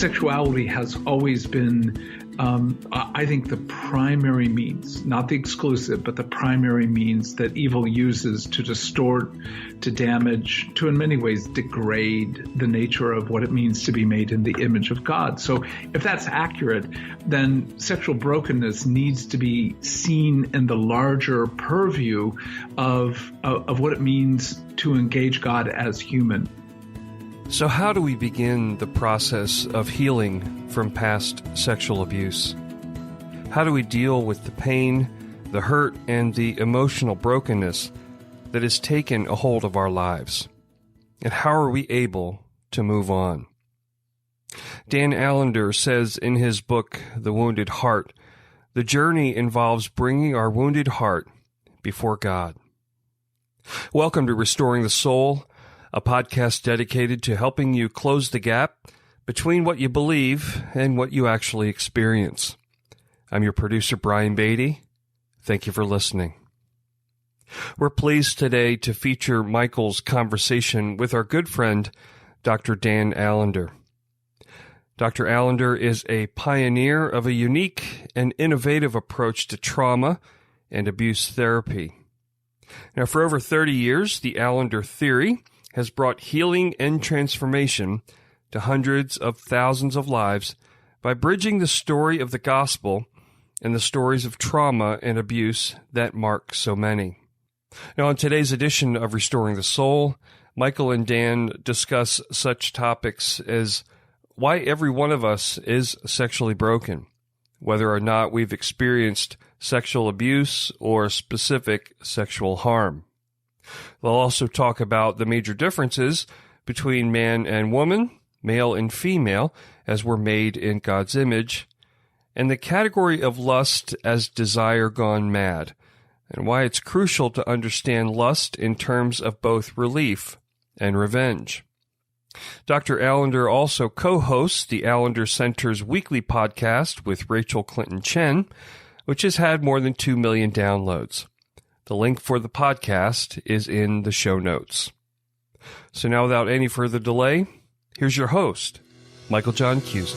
sexuality has always been, I think, the primary means, not the exclusive, but the primary means that evil uses to distort, to damage, to in many ways degrade the nature of what it means to be made in the image of God. So if that's accurate, then sexual brokenness needs to be seen in the larger purview of what it means to engage God as human. So how do we begin the process of healing from past sexual abuse? How do we deal with the pain, the hurt, and the emotional brokenness that has taken a hold of our lives? And how are we able to move on? Dan Allender says in his book, The Wounded Heart, the journey involves bringing our wounded heart before God. Welcome to Restoring the Soul, a podcast dedicated to helping you close the gap between what you believe and what you actually experience. I'm your producer, Brian Beatty. Thank you for listening. We're pleased today to feature Michael's conversation with our good friend, Dr. Dan Allender. Dr. Allender is a pioneer of a unique and innovative approach to trauma and abuse therapy. Now, for over 30 years, the Allender Theory has brought healing and transformation to hundreds of thousands of lives by bridging the story of the gospel and the stories of trauma and abuse that mark so many. Now, on today's edition of Restoring the Soul, Michael and Dan discuss such topics as why every one of us is sexually broken, whether or not we've experienced sexual abuse or specific sexual harm. They'll also talk about the major differences between man and woman, male and female, as we're made in God's image, and the category of lust as desire gone mad, and why it's crucial to understand lust in terms of both relief and revenge. Dr. Allender also co-hosts the Allender Center's weekly podcast with Rachel Clinton Chen, which has had more than 2 million downloads. The link for the podcast is in the show notes. So now, without any further delay, here's your host, Michael John Cusick.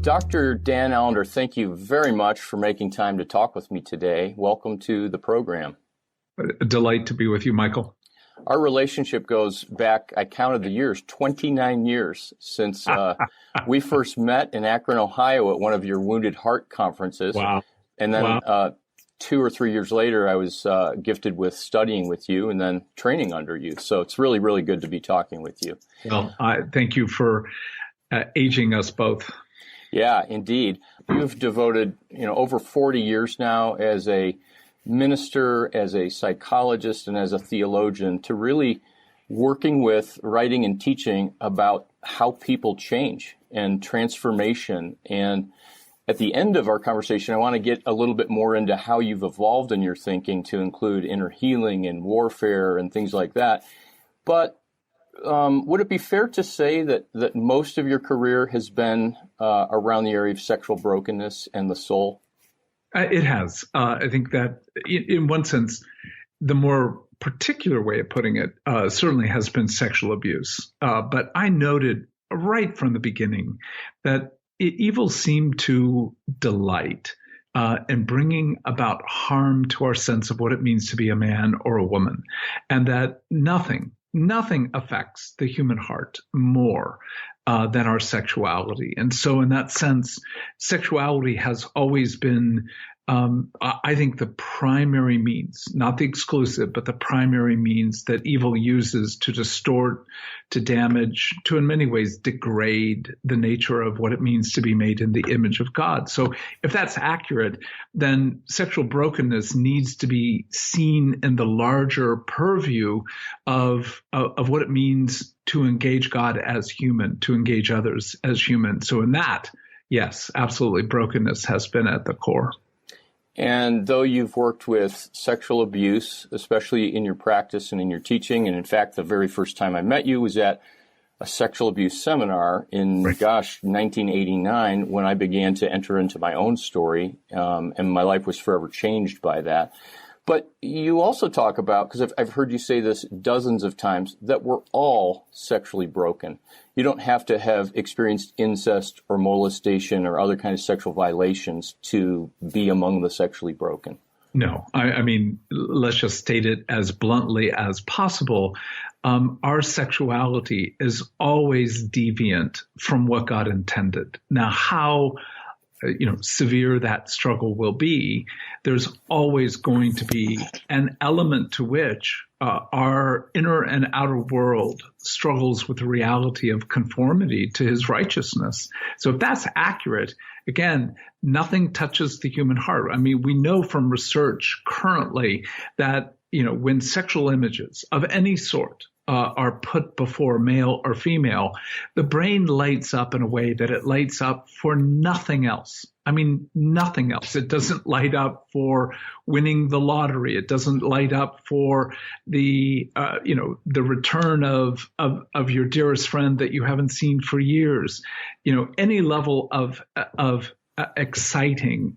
Dr. Dan Allender, thank you very much for making time to talk with me today. Welcome to the program. A delight to be with you, Michael. Our relationship goes back, I counted the years, 29 years since we first met in Akron, Ohio at one of your Wounded Heart conferences. Wow. And then 2 or 3 years later, I was gifted with studying with you and then training under you. So it's really, really good to be talking with you. Well, thank you for aging us both. Yeah, indeed. You've devoted, over 40 years now as a minister, as a psychologist, and as a theologian to really working with, writing, and teaching about how people change and transformation. And at the end of our conversation, I want to get a little bit more into how you've evolved in your thinking to include inner healing and warfare and things like that. But would it be fair to say that most of your career has been around the area of sexual brokenness and the soul? It has. I think that in one sense, the more particular way of putting it certainly has been sexual abuse. But I noted right from the beginning that evil seemed to delight in bringing about harm to our sense of what it means to be a man or a woman, and that nothing affects the human heart more than our sexuality. And so in that sense, sexuality has always been, I think, the primary means, not the exclusive, but the primary means that evil uses to distort, to damage, to in many ways degrade the nature of what it means to be made in the image of God. So if that's accurate, then sexual brokenness needs to be seen in the larger purview of what it means to engage God as human, to engage others as human. So in that, yes, absolutely, brokenness has been at the core. And though you've worked with sexual abuse, especially in your practice and in your teaching, and in fact, the very first time I met you was at a sexual abuse seminar in, 1989, when I began to enter into my own story, and my life was forever changed by that. But you also talk about, because I've heard you say this dozens of times, that we're all sexually broken. You don't have to have experienced incest or molestation or other kind of sexual violations to be among the sexually broken. No, I mean, let's just state it as bluntly as possible. Our sexuality is always deviant from what God intended. Now, how severe that struggle will be, there's always going to be an element to which our inner and outer world struggles with the reality of conformity to his righteousness. So if that's accurate, again, nothing touches the human heart. I mean, we know from research currently that, when sexual images of any sort are put before male or female, the brain lights up in a way that it lights up for nothing else. I mean, nothing else. It doesn't light up for winning the lottery. It doesn't light up for the return of your dearest friend that you haven't seen for years. Any level of excitement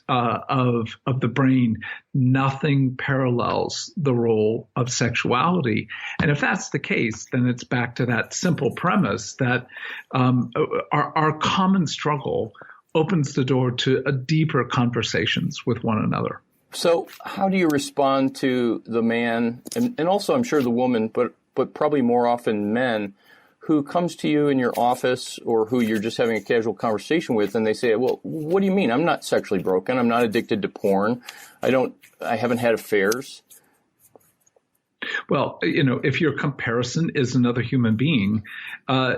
of the brain, nothing parallels the role of sexuality. And if that's the case, then it's back to that simple premise that our common struggle opens the door to a deeper conversations with one another. So how do you respond to the man, and also I'm sure the woman, but probably more often men, who comes to you in your office or who you're just having a casual conversation with, and they say, well, what do you mean? I'm not sexually broken. I'm not addicted to porn. I haven't had affairs. Well, if your comparison is another human being,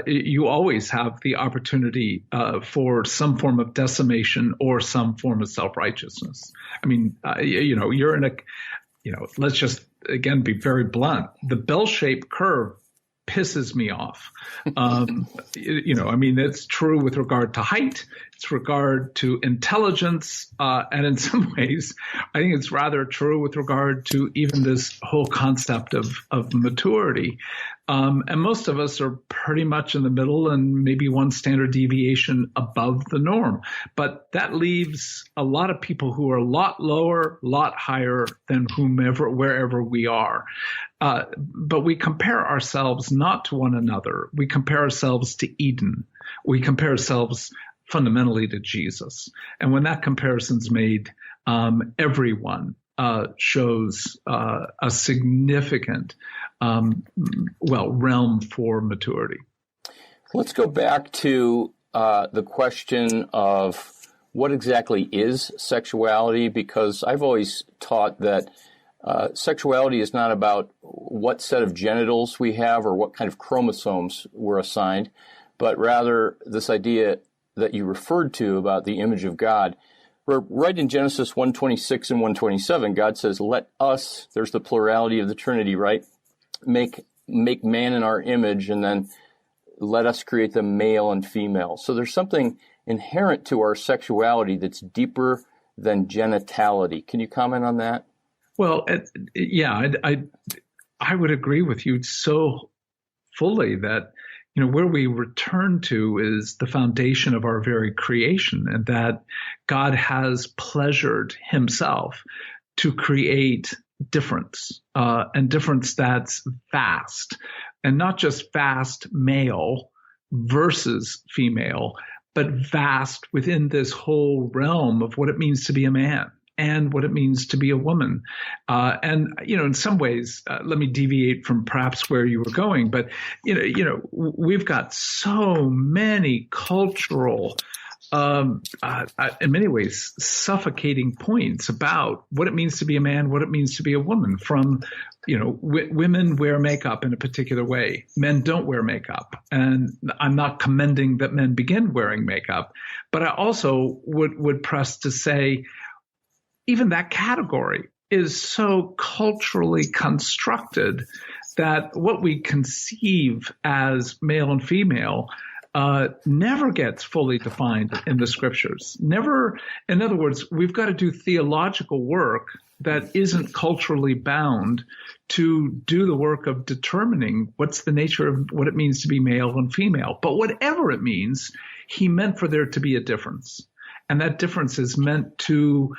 you always have the opportunity for some form of decimation or some form of self-righteousness. I mean, you're in let's just, again, be very blunt. The bell-shaped curve pisses me off. It's true with regard to height, it's regard to intelligence, and in some ways, I think it's rather true with regard to even this whole concept of maturity. And most of us are pretty much in the middle and maybe one standard deviation above the norm. But that leaves a lot of people who are a lot lower, lot higher than wherever we are. But we compare ourselves not to one another. We compare ourselves to Eden. We compare ourselves fundamentally to Jesus. And when that comparison's made, everyone shows a significant realm for maturity. Let's go back to the question of what exactly is sexuality, because I've always taught that sexuality is not about what set of genitals we have or what kind of chromosomes we're assigned, but rather this idea that you referred to about the image of God. Where right in Genesis 1:26 and 1:27, God says, let us, there's the plurality of the Trinity, right? Make man in our image, and then let us create them male and female. So there's something inherent to our sexuality that's deeper than genitality. Can you comment on that? Well, I would agree with you so fully that, where we return to is the foundation of our very creation, and that God has pleasured himself to create difference, and difference that's vast, and not just vast male versus female, but vast within this whole realm of what it means to be a man and what it means to be a woman. In some ways, let me deviate from perhaps where you were going, but, we've got so many cultural, in many ways, suffocating points about what it means to be a man, what it means to be a woman. From, women wear makeup in a particular way. Men don't wear makeup. And I'm not commending that men begin wearing makeup, but I also would press to say, even that category is so culturally constructed that what we conceive as male and female never gets fully defined in the scriptures. Never. In other words, we've got to do theological work that isn't culturally bound to do the work of determining what's the nature of what it means to be male and female. But whatever it means, he meant for there to be a difference. And that difference is meant to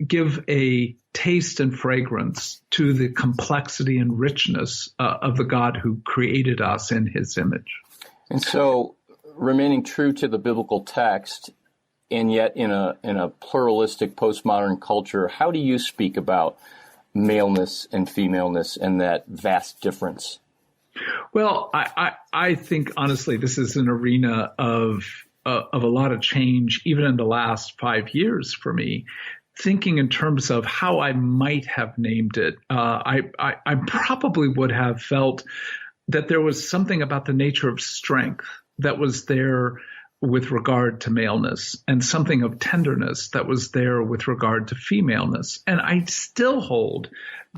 give a taste and fragrance to the complexity and richness of the God who created us in his image. And so, remaining true to the biblical text, and yet in a pluralistic postmodern culture, how do you speak about maleness and femaleness and that vast difference? Well, I think, honestly, this is an arena of a lot of change, even in the last 5 years for me. Thinking in terms of how I might have named it, I probably would have felt that there was something about the nature of strength that was there with regard to maleness, and something of tenderness that was there with regard to femaleness. And I still hold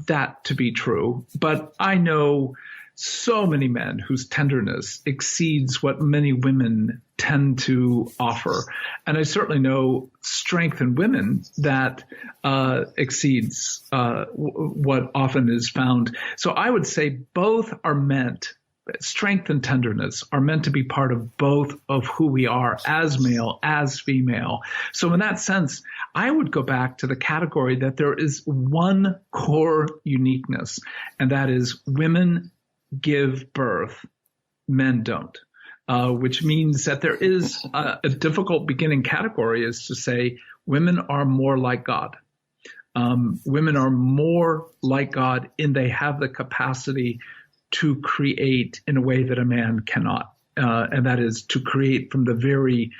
that to be true, but I know so many men whose tenderness exceeds what many women tend to offer. And I certainly know strength in women that exceeds what often is found. So I would say both are meant, strength and tenderness are meant to be part of both of who we are as male, as female. So in that sense, I would go back to the category that there is one core uniqueness, and that is women give birth, men don't, which means that there is a difficult beginning category is to say women are more like God. Women are more like God in they have the capacity to create in a way that a man cannot, and that is to create from the very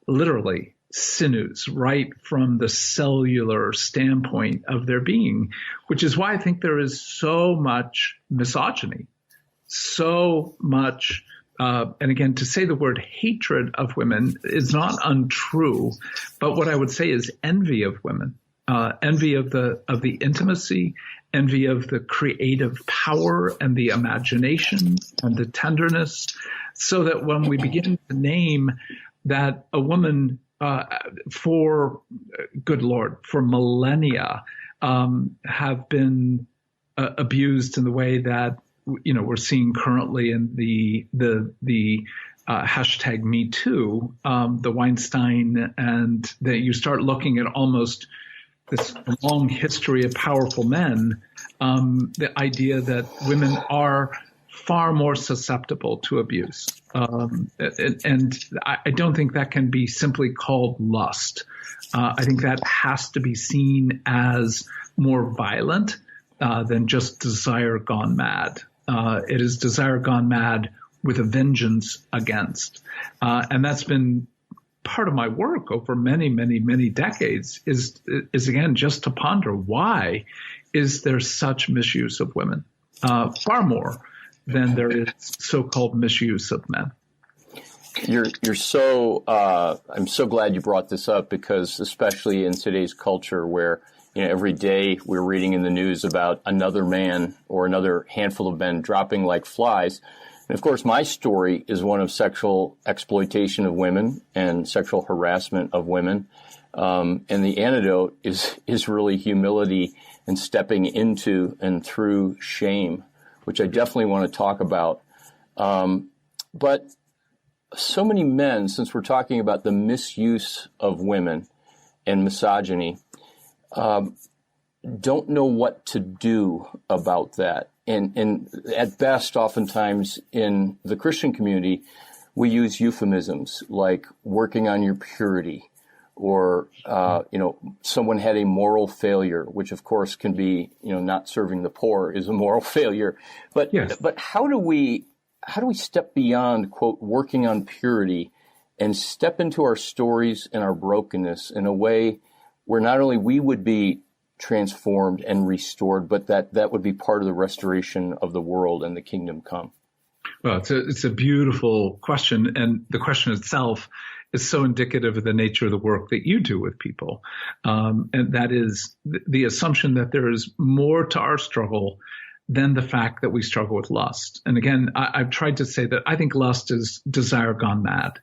literally sinews, right from the cellular standpoint of their being, which is why I think there is so much misogyny. So much, and again, to say the word hatred of women is not untrue, but what I would say is envy of women, envy of the intimacy, envy of the creative power and the imagination and the tenderness, so that when we begin to name that a woman, for good Lord, for millennia, have been abused in the way that we're seeing currently in the hashtag Me Too, the Weinstein, and that you start looking at almost this long history of powerful men, the idea that women are far more susceptible to abuse. And I don't think that can be simply called lust. I think that has to be seen as more violent than just desire gone mad. It is desire gone mad with a vengeance against. And that's been part of my work over many, many, many decades is again, just to ponder why is there such misuse of women, far more than there is so-called misuse of men. You're so, I'm so glad you brought this up, because especially in today's culture where every day we're reading in the news about another man or another handful of men dropping like flies. And of course, my story is one of sexual exploitation of women and sexual harassment of women. And the antidote is really humility and stepping into and through shame, which I definitely want to talk about. But so many men, since we're talking about the misuse of women and misogyny, don't know what to do about that. And at best, oftentimes in the Christian community, we use euphemisms like working on your purity, or, someone had a moral failure, which of course can be, not serving the poor is a moral failure. But, yes. But how do we step beyond, quote, working on purity and step into our stories and our brokenness in a way where not only we would be transformed and restored, but that would be part of the restoration of the world and the kingdom come? Well, it's a beautiful question, and the question itself is so indicative of the nature of the work that you do with people, and that is the assumption that there is more to our struggle than the fact that we struggle with lust. And again, I've tried to say that I think lust is desire gone mad.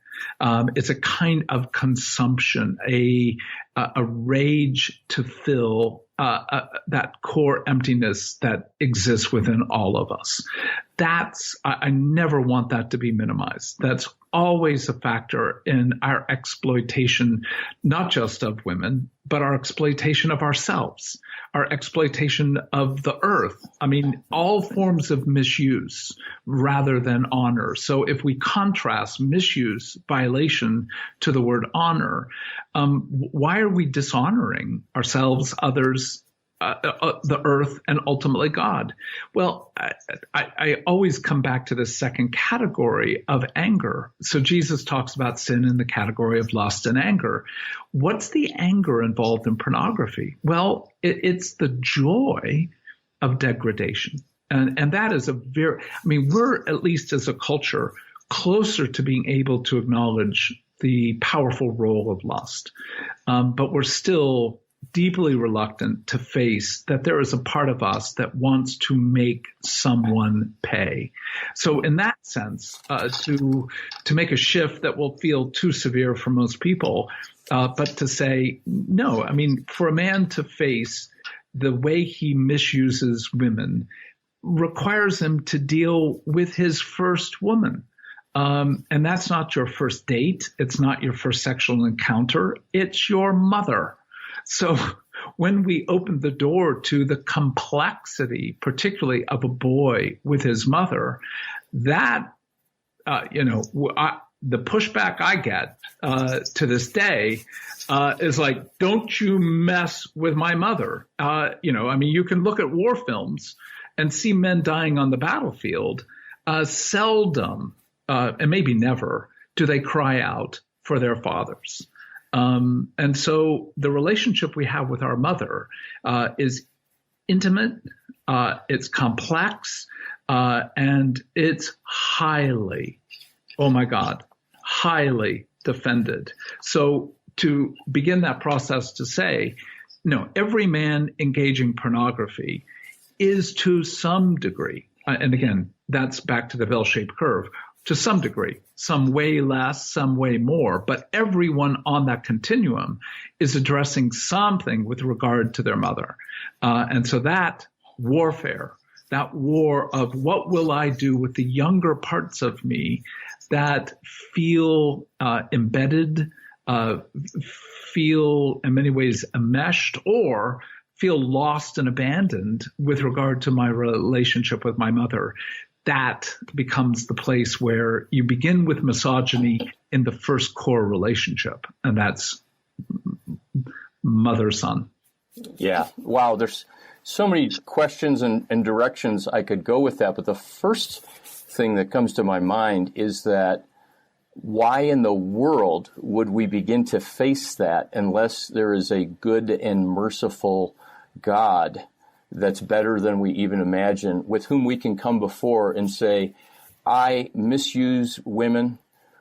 It's a kind of consumption, a rage to fill that core emptiness that exists within all of us. I never want that to be minimized. That's always a factor in our exploitation, not just of women, but our exploitation of ourselves, our exploitation of the earth. I mean, all forms of misuse rather than honor. So if we contrast misuse, violation to the word honor, why are we dishonoring ourselves, others, the earth, and ultimately God? Well, I always come back to the second category of anger. So Jesus talks about sin in the category of lust and anger. What's the anger involved in pornography? Well, it's the joy of degradation. And that is we're, at least as a culture, closer to being able to acknowledge the powerful role of lust. But we're still deeply reluctant to face that there is a part of us that wants to make someone pay. So in that sense, to make a shift that will feel too severe for most people, but to say, no, I mean, for a man to face the way he misuses women requires him to deal with his first woman. And that's not your first date. It's not your first sexual encounter. It's your mother. So when we open the door to the complexity, particularly of a boy with his mother, that, the pushback I get to this day is like, don't you mess with my mother. You can look at war films and see men dying on the battlefield. Seldom, and maybe never, do they cry out for their fathers. And so the relationship we have with our mother is intimate, it's complex, and it's highly defended. So to begin that process to say, no, every man engaging pornography is to some degree, and again, that's back to the bell-shaped curve, to some degree, some way less, some way more, but everyone on that continuum is addressing something with regard to their mother. And so that warfare, that war of what will I do with the younger parts of me that feel embedded, feel in many ways enmeshed, or feel lost and abandoned with regard to my relationship with my mother, that becomes the place where you begin with misogyny in the first core relationship, and that's mother-son. Yeah. Wow. There's so many questions and directions I could go with that, but the first thing that comes to my mind is that why in the world would we begin to face that unless there is a good and merciful God that's better than we even imagine, with whom we can come before and say, I misuse women,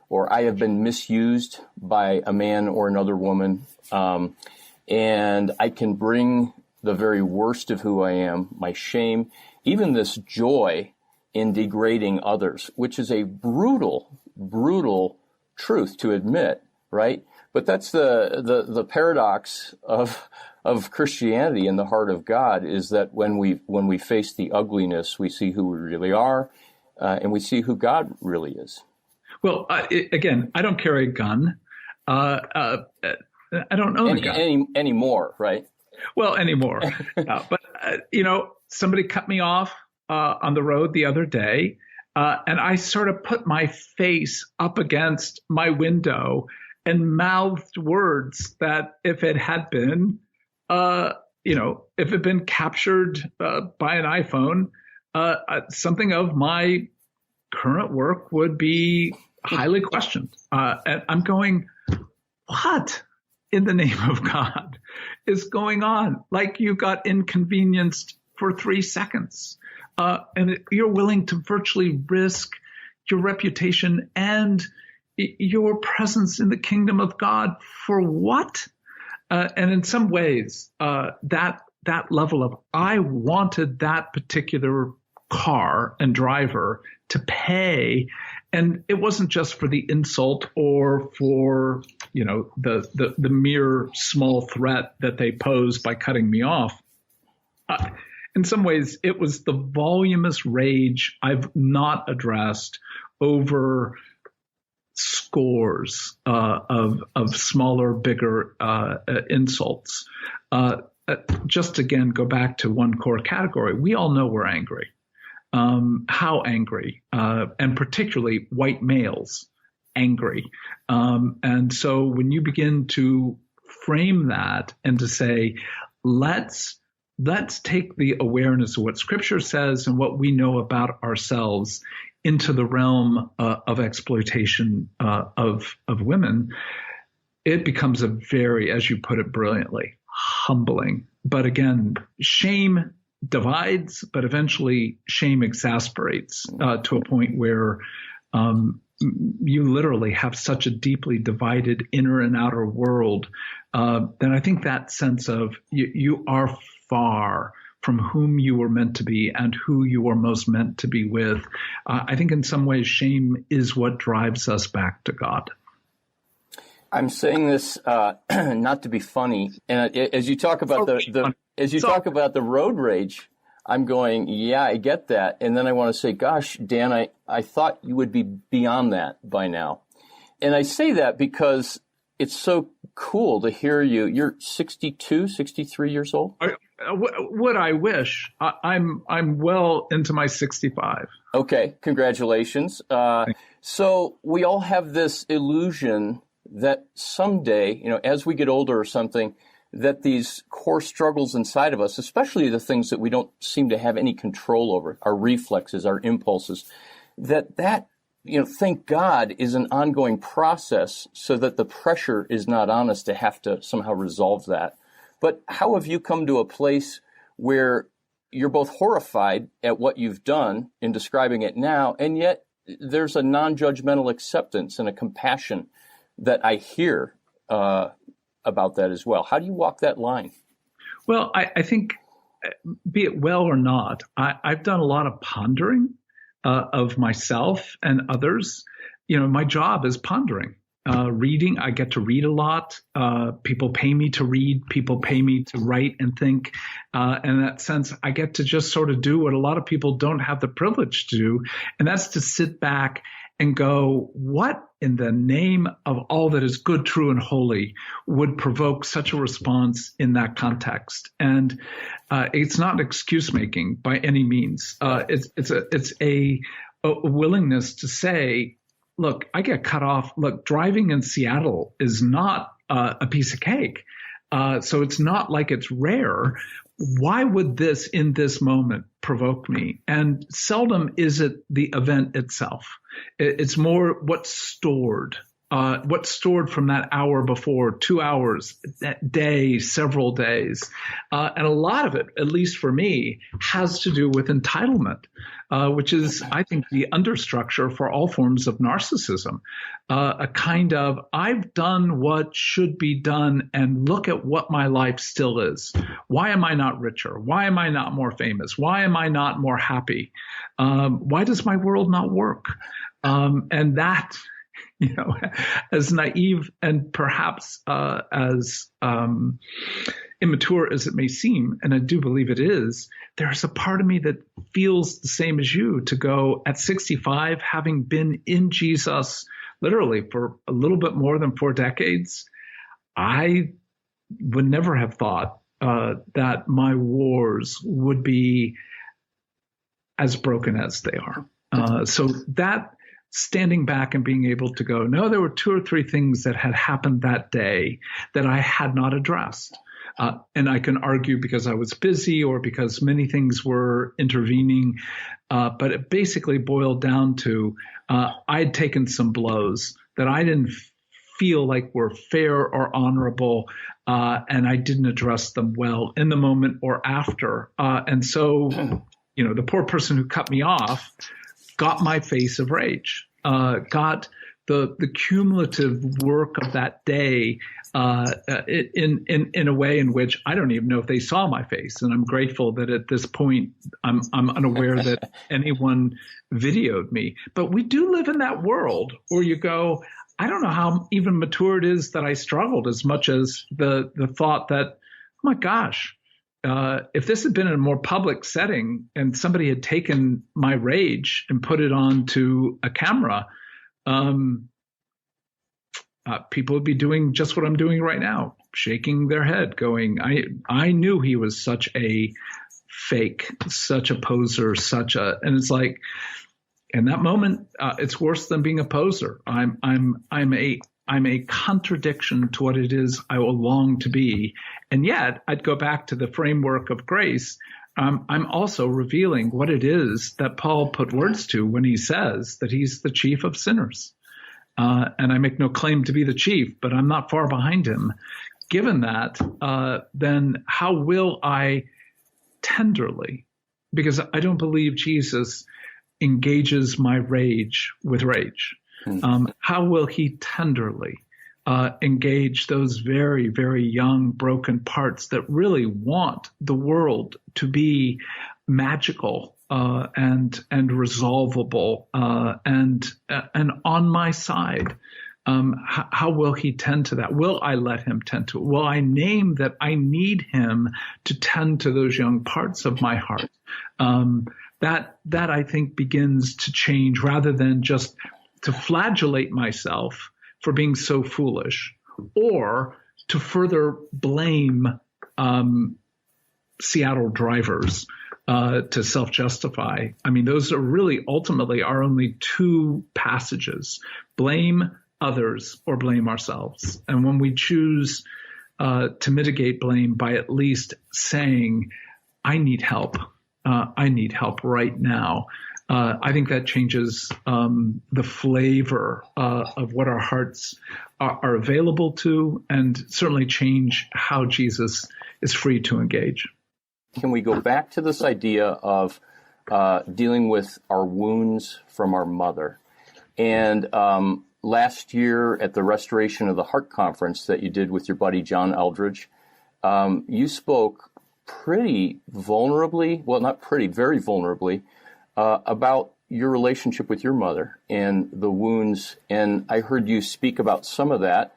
or I have been misused by a man or another woman, and I can bring the very worst of who I am, my shame, even this joy in degrading others, which is a brutal truth to admit, right? But that's the paradox of Christianity in the heart of God, is that when we face the ugliness, we see who we really are, and we see who God really is. Well, again, I don't carry a gun. I don't own a gun anymore, right? Well, anymore. But somebody cut me off on the road the other day, and I sort of put my face up against my window and mouthed words that if it had been, if it had been captured by an iPhone, something of my current work would be highly questioned. And I'm going, what in the name of God is going on? Like, you got inconvenienced for 3 seconds, and you're willing to virtually risk your reputation and your presence in the kingdom of God for what? And in some ways, that level of, I wanted that particular car and driver to pay, and it wasn't just for the insult or for the mere small threat that they posed by cutting me off. in some ways, it was the voluminous rage I've not addressed over scores of smaller, bigger insults. Just again, go back to one core category. We all know we're angry. How angry, and particularly white males angry. And so when you begin to frame that and to say, let's take the awareness of what Scripture says and what we know about ourselves into the realm of exploitation of women, it becomes a very, as you put it brilliantly, humbling. But again, shame divides, but eventually shame exasperates to a point where you literally have such a deeply divided inner and outer world. Then I think that sense of you are far from whom you were meant to be and who you were most meant to be with. I think in some ways shame is what drives us back to God. I'm saying this not to be funny, and as you talk about talk about the road rage, I'm going, yeah, I get that, and then I want to say, gosh, Dan, I thought you would be beyond that by now, and I say that because it's so cool to hear you. You're 62, 63 years old. What I wish. I'm well into my 65. Okay, congratulations. So we all have this illusion that someday, as we get older or something, that these core struggles inside of us, especially the things that we don't seem to have any control over, our reflexes, our impulses, that thank God, is an ongoing process so that the pressure is not on us to have to somehow resolve that. But how have you come to a place where you're both horrified at what you've done in describing it now, and yet there's a non-judgmental acceptance and a compassion that I hear about that as well? How do you walk that line? Well, I think, be it well or not, I've done a lot of pondering of myself and others. My job is pondering. Reading, I get to read a lot. People pay me to read. People pay me to write and think. And in that sense, I get to just sort of do what a lot of people don't have the privilege to do, and that's to sit back and go, what in the name of all that is good, true, and holy would provoke such a response in that context? And it's not excuse making by any means. It's a willingness to say, look, I get cut off. Look, driving in Seattle is not a piece of cake. So it's not like it's rare. Why would this in this moment provoke me? And seldom is it the event itself. It's more what's stored from that hour before, 2 hours, that day, several days. And a lot of it, at least for me, has to do with entitlement, which is, I think, the understructure for all forms of narcissism. A kind of, I've done what should be done, and look at what my life still is. Why am I not richer? Why am I not more famous? Why am I not more happy? Why does my world not work? And that, as naive and perhaps as immature as it may seem, and I do believe it is, there's a part of me that feels the same as you, to go at 65, having been in Jesus literally for a little bit more than 4 decades. I would never have thought that my wars would be as broken as they are. So that standing back and being able to go, no, there were 2 or 3 things that had happened that day that I had not addressed. And I can argue because I was busy or because many things were intervening. But it basically boiled down to I'd taken some blows that I didn't feel like were fair or honorable, and I didn't address them well in the moment or after. And so, the poor person who cut me off got my face of rage, got the cumulative work of that day in a way in which I don't even know if they saw my face. And I'm grateful that at this point I'm unaware that anyone videoed me. But we do live in that world where you go, I don't know how even mature it is that I struggled as much as the thought that, oh my gosh, if this had been in a more public setting and somebody had taken my rage and put it onto a camera, people would be doing just what I'm doing right now, shaking their head, going, I knew he was such a fake, such a poser, and it's like, in that moment, it's worse than being a poser. I'm a contradiction to what it is I will long to be. And yet I'd go back to the framework of grace. I'm also revealing what it is that Paul put words to when he says that he's the chief of sinners. And I make no claim to be the chief, but I'm not far behind him. Given that, then how will I tenderly, because I don't believe Jesus engages my rage with rage. How will he tenderly engage those very, very young, broken parts that really want the world to be magical and resolvable and on my side? How will he tend to that? Will I let him tend to it? Will I name that I need him to tend to those young parts of my heart? That I think begins to change, rather than just to flagellate myself for being so foolish, or to further blame Seattle drivers to self-justify. I mean, those are really ultimately our only two passages: blame others or blame ourselves. And when we choose to mitigate blame by at least saying, I need help right now, I think that changes the flavor of what our hearts are available to, and certainly change how Jesus is free to engage. Can we go back to this idea of dealing with our wounds from our mother? And last year at the Restoration of the Heart conference that you did with your buddy John Eldredge, you spoke pretty vulnerably, well, not pretty, very vulnerably, about your relationship with your mother and the wounds. And I heard you speak about some of that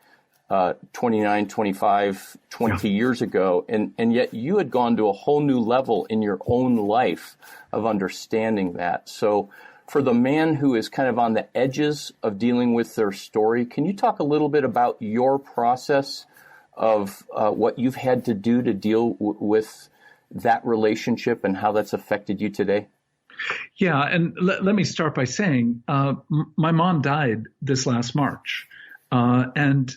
29, 25, 20 years ago. And yet you had gone to a whole new level in your own life of understanding that. So for the man who is kind of on the edges of dealing with their story, can you talk a little bit about your process of what you've had to do to deal with that relationship and how that's affected you today? Yeah, and let me start by saying my mom died this last March, and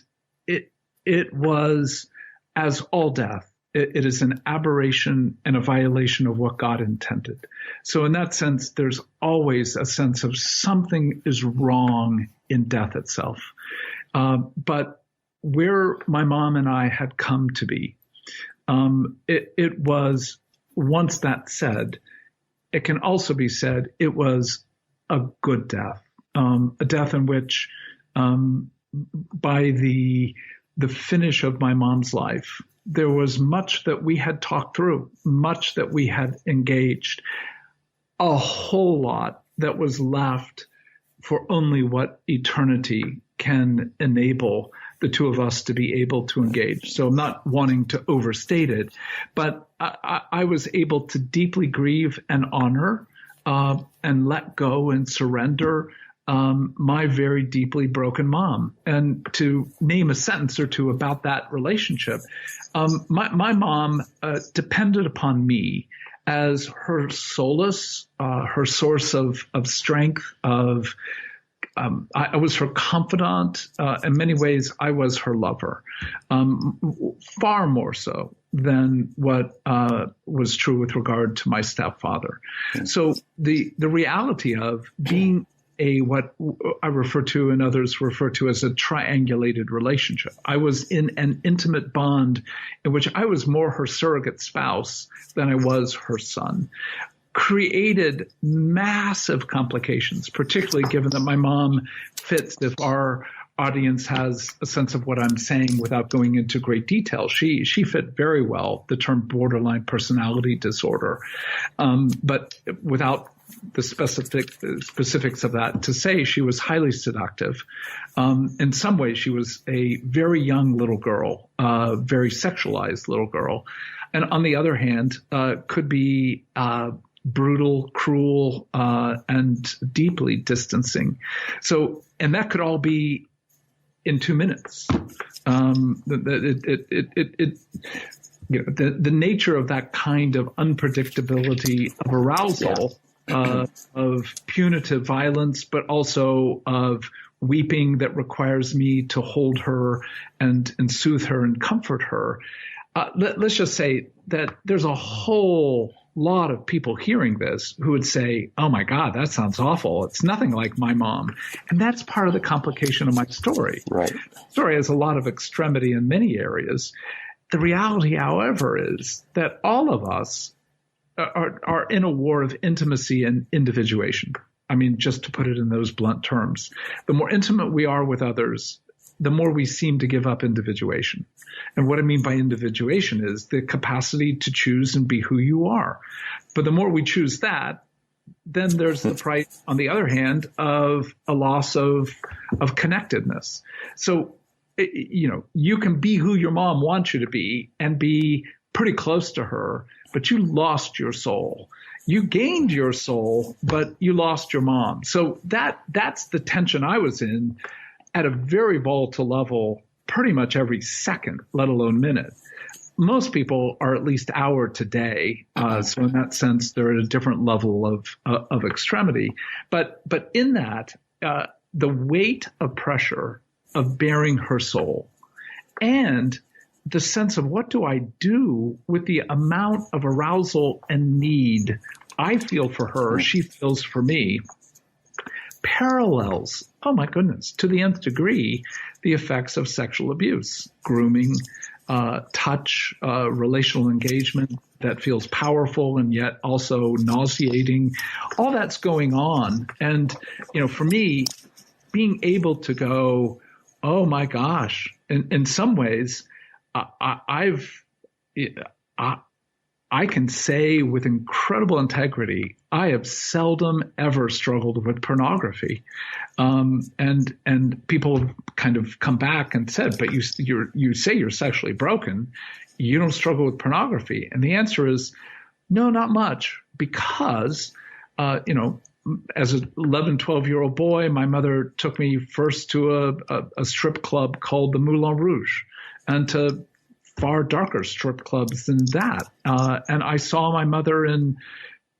it was, as all death, it is an aberration and a violation of what God intended. So in that sense, there's always a sense of something is wrong in death itself. But where my mom and I had come to be, it was, once that said, it can also be said it was a good death, a death in which by the finish of my mom's life, there was much that we had talked through, much that we had engaged, a whole lot that was left for only what eternity can enable the two of us to be able to engage. So I'm not wanting to overstate it, but I was able to deeply grieve and honor and let go and surrender my very deeply broken mom. And to name a sentence or two about that relationship, my mom depended upon me as her solace, her source of strength, I was her confidant. In many ways, I was her lover, far more so than what was true with regard to my stepfather. So the reality of being what I refer to and others refer to as a triangulated relationship. I was in an intimate bond in which I was more her surrogate spouse than I was her son, created massive complications, particularly given that my mom fits, if our audience has a sense of what I'm saying without going into great detail, she fit very well the term borderline personality disorder. But without the specifics of that to say she was highly seductive. In some ways, she was a very young little girl, very sexualized little girl. And on the other hand, could be brutal, cruel, and deeply distancing. So, and that could all be in 2 minutes. The nature of that kind of unpredictability of arousal, of punitive violence, but also of weeping that requires me to hold her and soothe her and comfort her. Let's just say that there's a whole lot of people hearing this who would say, oh my God, that sounds awful. It's nothing like my mom. And that's part of the complication of my story. Right. The story has a lot of extremity in many areas. The reality, however, is that all of us are in a war of intimacy and individuation. I mean, just to put it in those blunt terms, the more intimate we are with others, the more we seem to give up individuation. And what I mean by individuation is the capacity to choose and be who you are. But the more we choose that, then there's the price, on the other hand, of a loss of connectedness. So, you can be who your mom wants you to be and be pretty close to her, but you lost your soul. You gained your soul, but you lost your mom. So that's the tension I was in at a very volatile level pretty much every second, let alone minute. Most people are at least hour to day. So in that sense, they're at a different level of extremity. But in that, the weight of pressure of bearing her soul and the sense of what do I do with the amount of arousal and need I feel for her, she feels for me, parallels, oh my goodness, to the nth degree, the effects of sexual abuse, grooming, touch, relational engagement that feels powerful and yet also nauseating. All that's going on. And, for me, being able to go, oh my gosh, in some ways, I can say with incredible integrity, I have seldom ever struggled with pornography. And people have kind of come back and said, but you say you're sexually broken. You don't struggle with pornography. And the answer is no, not much, because, as an 11, 12-year-old boy, my mother took me first to a strip club called the Moulin Rouge, and to far darker strip clubs than that. And I saw my mother in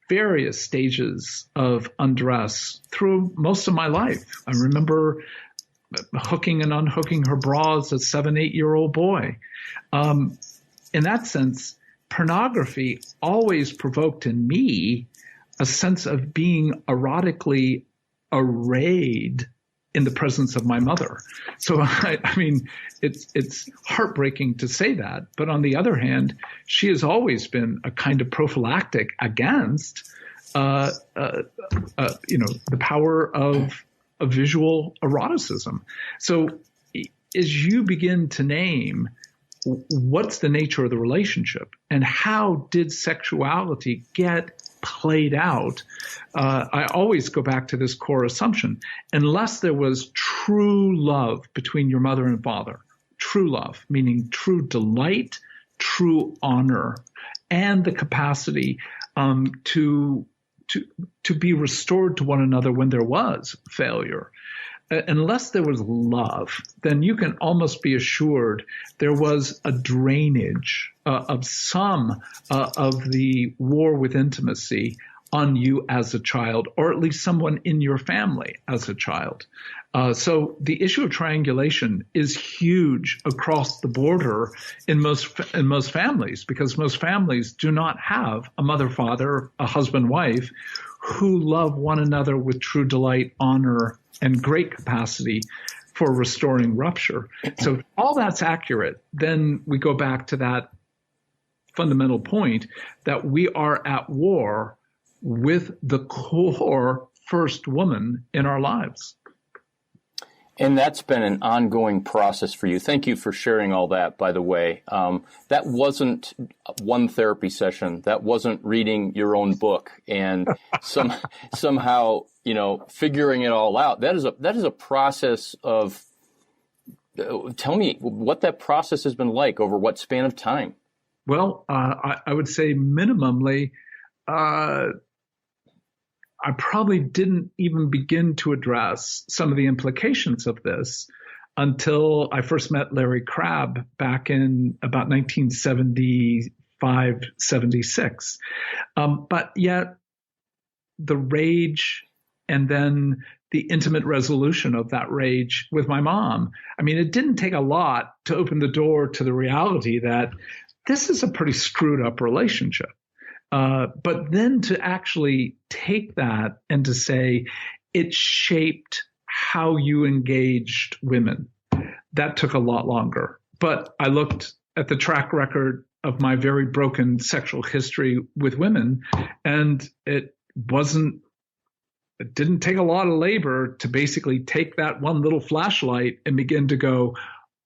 various stages of undress through most of my life. I remember hooking and unhooking her bra as a 7, 8-year-old boy. In that sense, pornography always provoked in me a sense of being erotically arrayed in the presence of my mother. So, I mean, it's heartbreaking to say that. But on the other hand, she has always been a kind of prophylactic against, the power of a visual eroticism. So as you begin to name what's the nature of the relationship and how did sexuality get played out, I always go back to this core assumption. Unless there was true love between your mother and father, true love, meaning true delight, true honor, and the capacity to be restored to one another when there was failure. Unless there was love, then you can almost be assured there was a drainage of some of the war with intimacy on you as a child, or at least someone in your family as a child. So the issue of triangulation is huge across the border in most families, because most families do not have a mother, father, a husband, wife who love one another with true delight, honor, and great capacity for restoring rupture. So if all that's accurate, then we go back to that fundamental point that we are at war with the core first woman in our lives. And that's been an ongoing process for you. Thank you for sharing all that, by the way. That wasn't one therapy session. That wasn't reading your own book and somehow, figuring it all out. That is a process of, tell me what that process has been like over what span of time? Well, I would say minimally, I probably didn't even begin to address some of the implications of this until I first met Larry Crabb back in about 1975, 76. But yet the rage and then the intimate resolution of that rage with my mom. I mean, it didn't take a lot to open the door to the reality that this is a pretty screwed up relationship. But then to actually take that and to say it shaped how you engaged women, that took a lot longer. But I looked at the track record of my very broken sexual history with women, and it didn't take a lot of labor to basically take that one little flashlight and begin to go,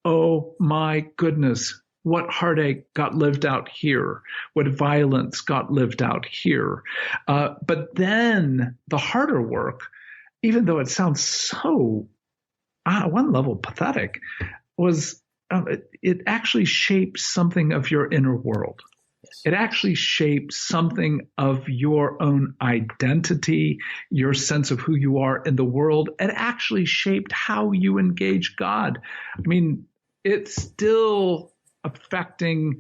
oh my goodness, what heartache got lived out here, what violence got lived out here. But then the harder work, even though it sounds so, on one level, pathetic, was it actually shaped something of your inner world. Yes. It actually shaped something of your own identity, your sense of who you are in the world. It actually shaped how you engage God. I mean, it's still affecting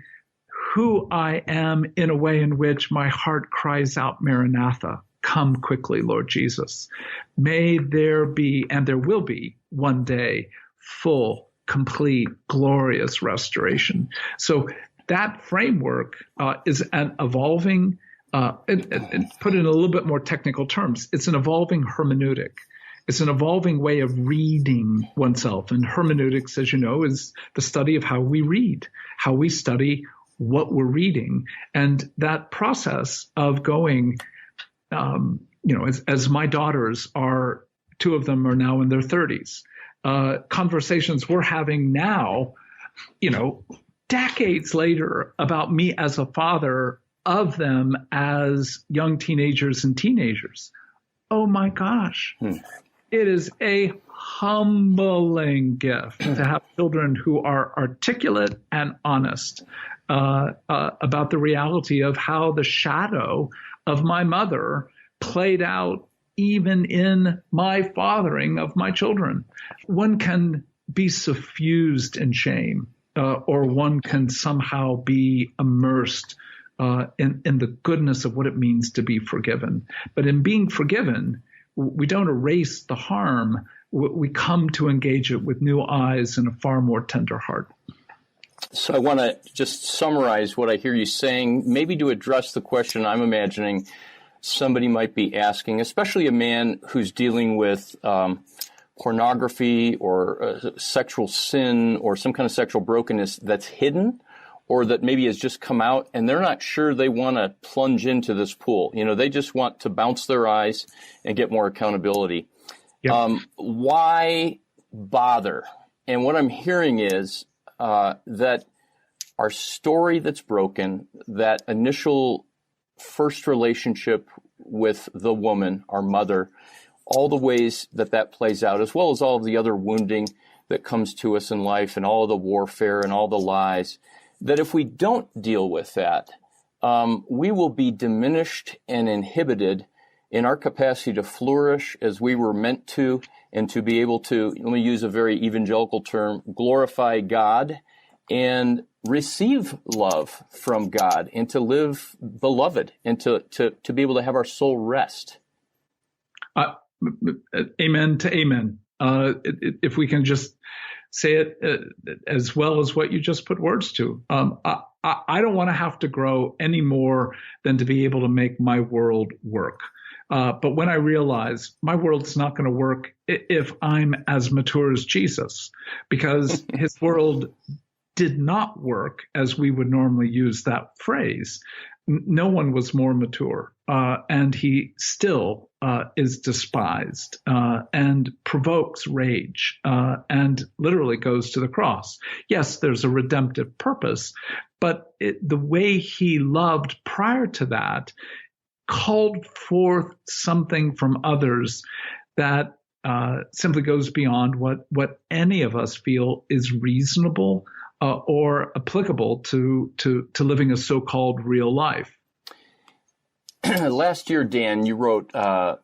who I am in a way in which my heart cries out, Maranatha, come quickly, Lord Jesus. May there be, and there will be one day, full, complete, glorious restoration. So that framework is an evolving, and put in a little bit more technical terms, it's an evolving hermeneutic. It's an evolving way of reading oneself. And hermeneutics, as you know, is the study of how we read, how we study what we're reading. And that process of going, as my daughters are, two of them are now in their 30s, conversations we're having now, decades later about me as a father of them as young teenagers and teenagers. Oh my gosh. It is a humbling gift to have children who are articulate and honest about the reality of how the shadow of my mother played out even in my fathering of my children. One can be suffused in shame, or one can somehow be immersed in the goodness of what it means to be forgiven. But in being forgiven, we don't erase the harm. We come to engage it with new eyes and a far more tender heart. So I want to just summarize what I hear you saying, maybe to address the question I'm imagining somebody might be asking, especially a man who's dealing with pornography or sexual sin or some kind of sexual brokenness that's hidden, or that maybe has just come out and they're not sure they want to plunge into this pool. They just want to bounce their eyes and get more accountability. Yep. Why bother? And what I'm hearing is that our story that's broken, that initial first relationship with the woman, our mother, all the ways that plays out, as well as all of the other wounding that comes to us in life and all of the warfare and all the lies, that if we don't deal with that, we will be diminished and inhibited in our capacity to flourish as we were meant to, and to be able to, let me use a very evangelical term, glorify God and receive love from God, and to live beloved, and to be able to have our soul rest. Amen to amen. If we can just say it as well as what you just put words to. I don't want to have to grow any more than to be able to make my world work. But when I realize my world's not going to work if I'm as mature as Jesus, because his world did not work as we would normally use that phrase. no one was more mature, and he still is despised and provokes rage and literally goes to the cross. Yes, there's a redemptive purpose, but the way he loved prior to that called forth something from others that simply goes beyond what any of us feel is reasonable or applicable to living a so-called real life. Last year, Dan, you wrote a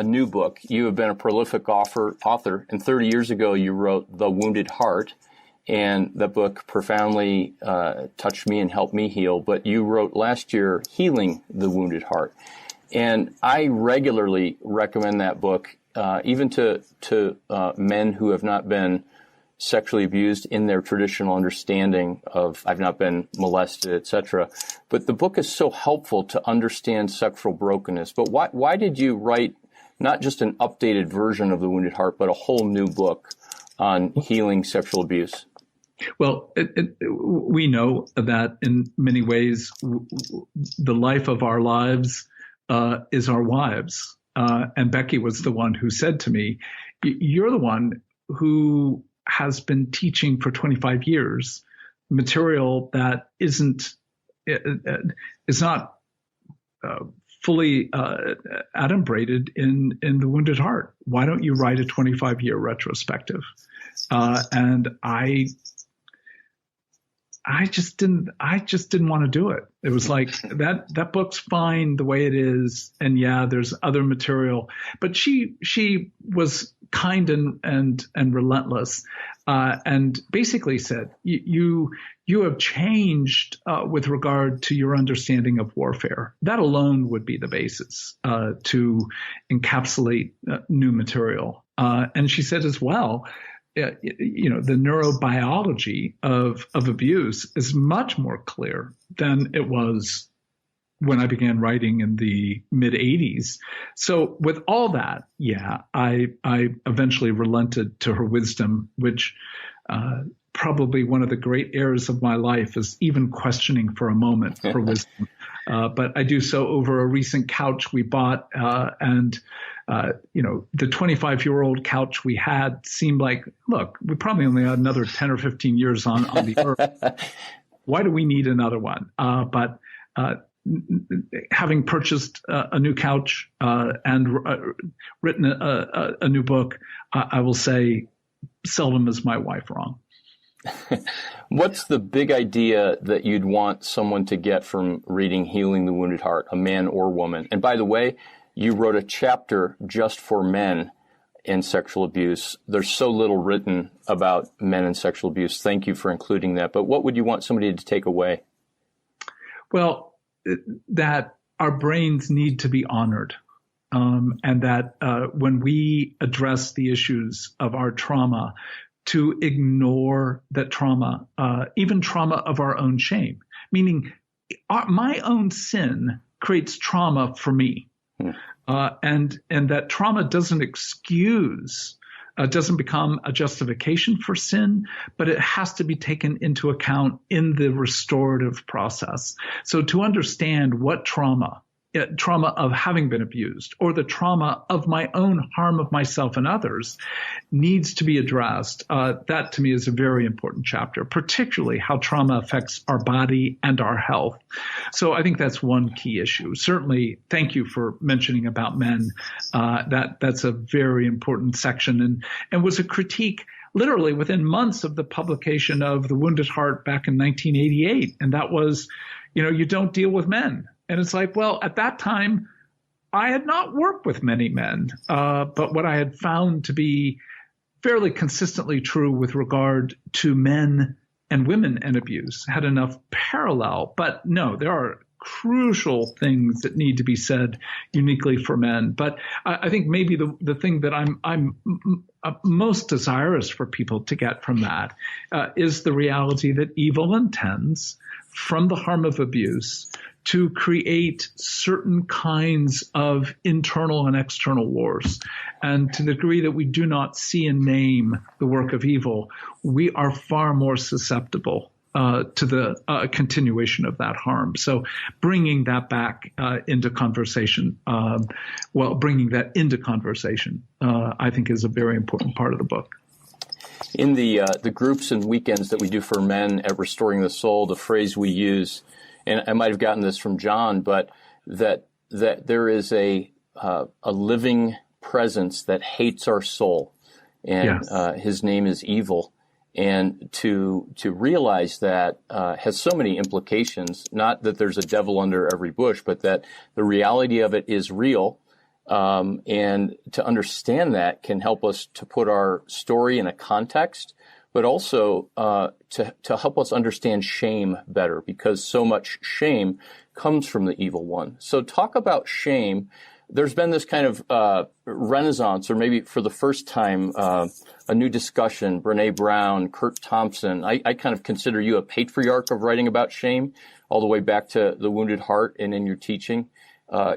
new book. You have been a prolific author, and 30 years ago you wrote The Wounded Heart, and that book profoundly touched me and helped me heal. But you wrote last year Healing the Wounded Heart, and I regularly recommend that book, even to men who have not been sexually abused in their traditional understanding of I've not been molested, etc. But the book is so helpful to understand sexual brokenness. But why did you write not just an updated version of The Wounded Heart, but a whole new book on healing sexual abuse? Well, we know that in many ways, the life of our lives is our wives. And Becky was the one who said to me, you're the one who has been teaching for 25 years material that is not fully adumbrated in The Wounded Heart. Why don't you write a 25-year retrospective? And I just didn't want to do it. It was like that book's fine the way it is. And yeah, there's other material, but she was kind and relentless, and basically said, you have changed, with regard to your understanding of warfare. That alone would be the basis, to encapsulate new material. And she said as well, the neurobiology of abuse is much more clear than it was when I began writing in the mid 80s. So with all that, yeah, I eventually relented to her wisdom, which, probably one of the great errors of my life is even questioning for a moment her wisdom. But I do so over a recent couch we bought, and the 25-year-old couch we had seemed like, look, we probably only had another 10 or 15 years on the earth. Why do we need another one? But having purchased a new couch and written a new book, I will say seldom is my wife wrong. What's the big idea that you'd want someone to get from reading Healing the Wounded Heart, a man or woman? And by the way, you wrote a chapter just for men in sexual abuse. There's so little written about men and sexual abuse. Thank you for including that. But what would you want somebody to take away? Well, that our brains need to be honored, and that when we address the issues of our trauma, to ignore that trauma, even trauma of our own shame, meaning my own sin creates trauma for me. And that trauma doesn't excuse, doesn't become a justification for sin, but it has to be taken into account in the restorative process. So to understand what trauma of having been abused or the trauma of my own harm of myself and others needs to be addressed. That to me is a very important chapter, particularly how trauma affects our body and our health. So I think that's one key issue. Certainly, thank you for mentioning about men. That's a very important section and was a critique literally within months of the publication of The Wounded Heart back in 1988. And that was, you don't deal with men. And it's like, well, at that time, I had not worked with many men, but what I had found to be fairly consistently true with regard to men and women and abuse had enough parallel. But no, there are crucial things that need to be said uniquely for men. But I think maybe the thing that I'm most desirous for people to get from that is the reality that evil intends from the harm of abuse to create certain kinds of internal and external wars. And to the degree that we do not see and name the work of evil, we are far more susceptible to the continuation of that harm. So bringing that back into conversation, bringing that into conversation, I think is a very important part of the book. In the groups and weekends that we do for men at Restoring the Soul, the phrase we use, and I might have gotten this from John, but that there is a living presence that hates our soul, and yes. His name is evil. And to realize that has so many implications, not that there's a devil under every bush, but that the reality of it is real. And to understand that can help us to put our story in a context, but also to help us understand shame better, because so much shame comes from the evil one. So talk about shame. There's been this kind of renaissance, or maybe for the first time, a new discussion. Brene Brown, Kurt Thompson. I kind of consider you a patriarch of writing about shame, all the way back to The Wounded Heart and in your teaching,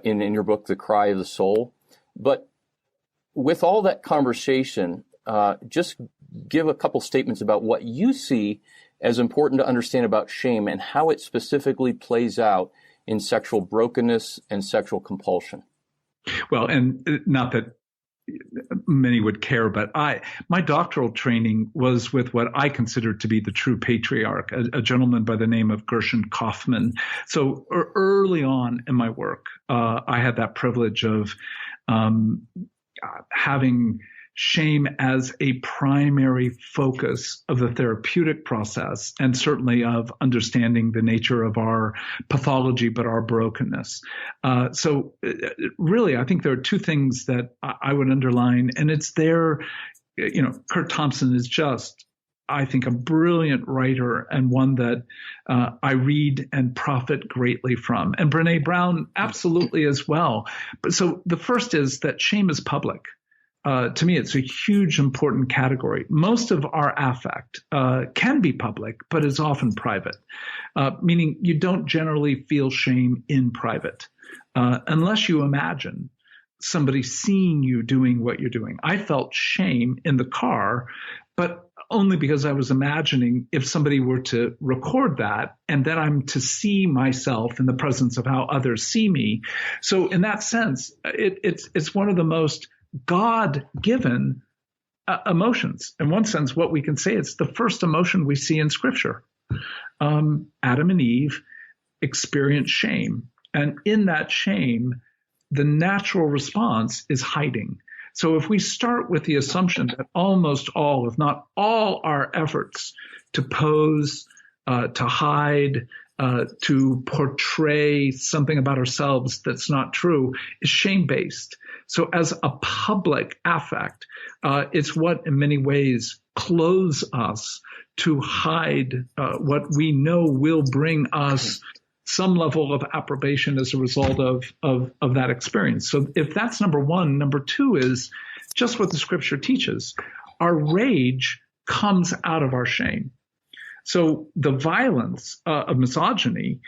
in your book, The Cry of the Soul. But with all that conversation, just give a couple statements about what you see as important to understand about shame and how it specifically plays out in sexual brokenness and sexual compulsion. Well, and not that many would care, but my doctoral training was with what I consider to be the true patriarch, a gentleman by the name of Gershon Kaufman. So early on in my work, I had that privilege of having shame as a primary focus of the therapeutic process, and certainly of understanding the nature of our pathology, but our brokenness. So really, I think there are two things that I would underline, and it's there, Kurt Thompson is just, I think, a brilliant writer, and one that I read and profit greatly from. And Brene Brown, absolutely as well. But so the first is that shame is public. To me, it's a huge, important category. Most of our affect can be public, but is often private, meaning you don't generally feel shame in private unless you imagine somebody seeing you doing what you're doing. I felt shame in the car, but only because I was imagining if somebody were to record that, and then I'm to see myself in the presence of how others see me. So in that sense, it's one of the most God-given emotions. In one sense, what we can say, it's the first emotion we see in Scripture. Adam and Eve experienced shame. And in that shame, the natural response is hiding. So if we start with the assumption that almost all, if not all, our efforts to pose, to hide, to portray something about ourselves that's not true is shame-based. So as a public affect, it's what in many ways clothes us to hide what we know will bring us some level of approbation as a result of that experience. So if that's number one, number two is just what the Scripture teaches. Our rage comes out of our shame. So the violence of misogyny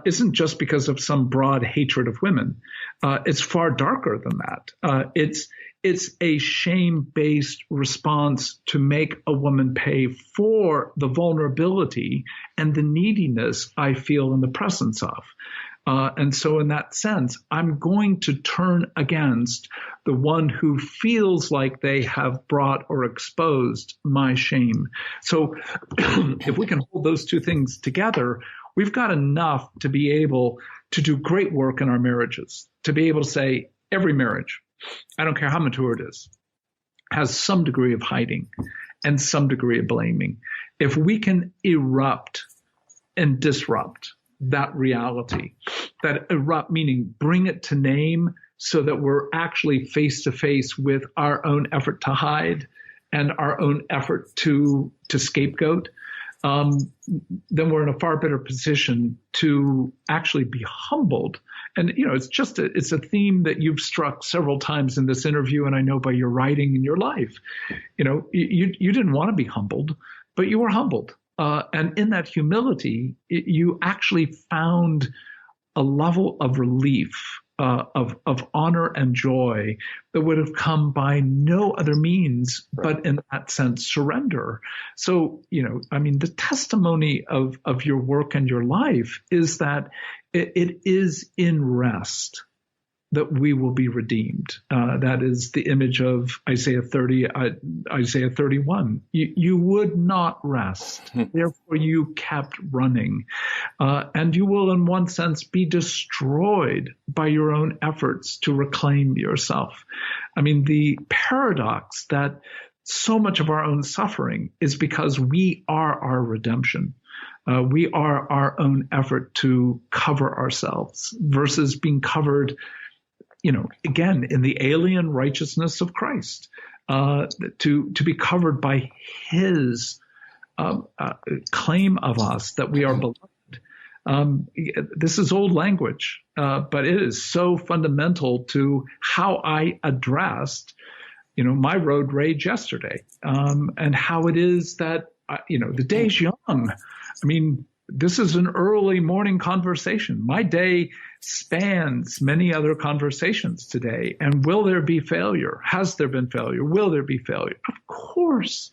isn't just because of some broad hatred of women. It's far darker than that. It's a shame-based response to make a woman pay for the vulnerability and the neediness I feel in the presence of. And so in that sense, I'm going to turn against the one who feels like they have brought or exposed my shame. So if we can hold those two things together, we've got enough to be able to do great work in our marriages, to be able to say every marriage, I don't care how mature it is, has some degree of hiding and some degree of blaming. If we can erupt and disrupt that reality, that erupt meaning bring it to name so that we're actually face to face with our own effort to hide and our own effort to scapegoat, then we're in a far better position to actually be humbled. And, it's a theme that you've struck several times in this interview, and I know by your writing in your life. You didn't want to be humbled, but you were humbled. And in that humility, you actually found a level of relief of honor and joy that would have come by no other means, but in that sense, surrender. So, the testimony of your work and your life is that it is in rest that we will be redeemed. That is the image of Isaiah 31. You would not rest, therefore you kept running. And you will, in one sense, be destroyed by your own efforts to reclaim yourself. The paradox that so much of our own suffering is because we are our redemption. We are our own effort to cover ourselves versus being covered again, in the alien righteousness of Christ, to be covered by his claim of us that we are beloved. This is old language, but it is so fundamental to how I addressed, my road rage yesterday, and how it is that, the day's young. This is an early morning conversation. My day spans many other conversations today. And will there be failure? Has there been failure? Will there be failure? Of course.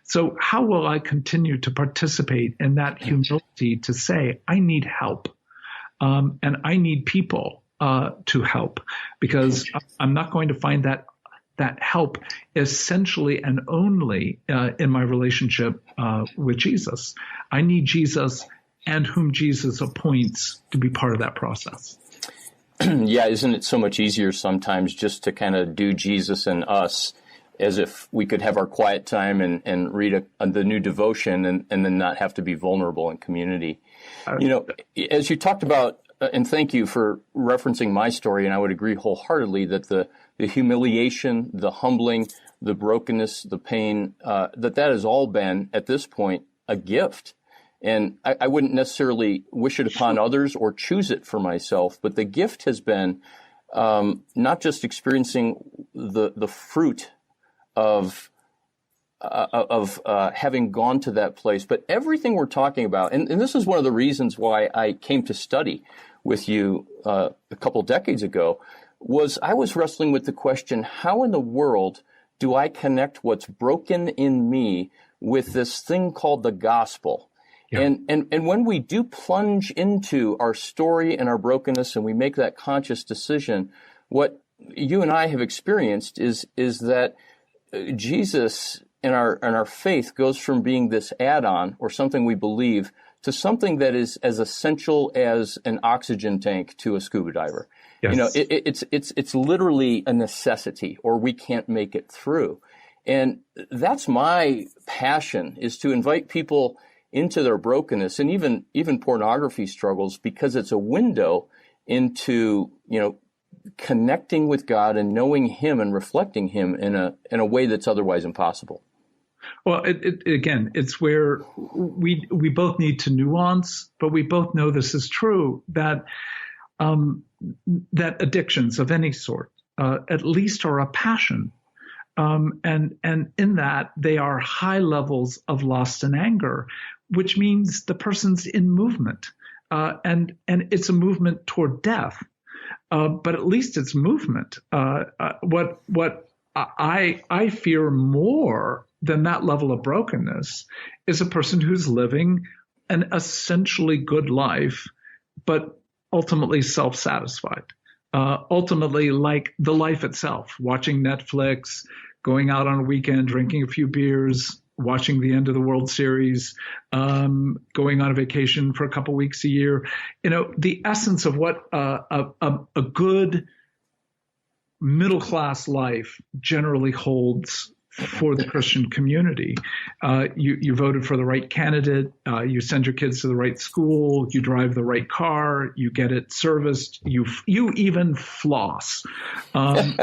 So how will I continue to participate in that humility to say, I need help, and I need people to help, because I'm not going to find that help essentially and only in my relationship with Jesus. I need Jesus and whom Jesus appoints to be part of that process. Yeah, isn't it so much easier sometimes just to kind of do Jesus and us, as if we could have our quiet time and read the new devotion and then not have to be vulnerable in community. As you talked about, and thank you for referencing my story, and I would agree wholeheartedly that the humiliation, the humbling, the brokenness, the pain, that has all been, at this point, a gift. And I wouldn't necessarily wish it upon others or choose it for myself, but the gift has been not just experiencing the fruit of having gone to that place, but everything we're talking about. And this is one of the reasons why I came to study with you a couple decades ago, was I was wrestling with the question, how in the world do I connect what's broken in me with this thing called the gospel? Yeah. And when we do plunge into our story and our brokenness and we make that conscious decision, what you and I have experienced is that Jesus and our faith goes from being this add-on or something we believe to something that is as essential as an oxygen tank to a scuba diver. Yes. It's literally a necessity, or we can't make it through. And that's my passion, is to invite people into their brokenness and even pornography struggles, because it's a window into, connecting with God and knowing Him and reflecting Him in a way that's otherwise impossible. Well, it's where we both need to nuance, but we both know this is true, that addictions of any sort, at least, are a passion. And in that they are high levels of lust and anger, which means the person's in movement, and it's a movement toward death. But at least it's movement. What I fear more than that level of brokenness is a person who's living an essentially good life, but ultimately self-satisfied. Ultimately, like the life itself, watching Netflix, going out on a weekend, drinking a few beers, watching the end of the World Series, going on a vacation for a couple weeks a year. The essence of what a good middle-class life generally holds for the Christian community. You voted for the right candidate, you send your kids to the right school, you drive the right car, you get it serviced, you even floss. And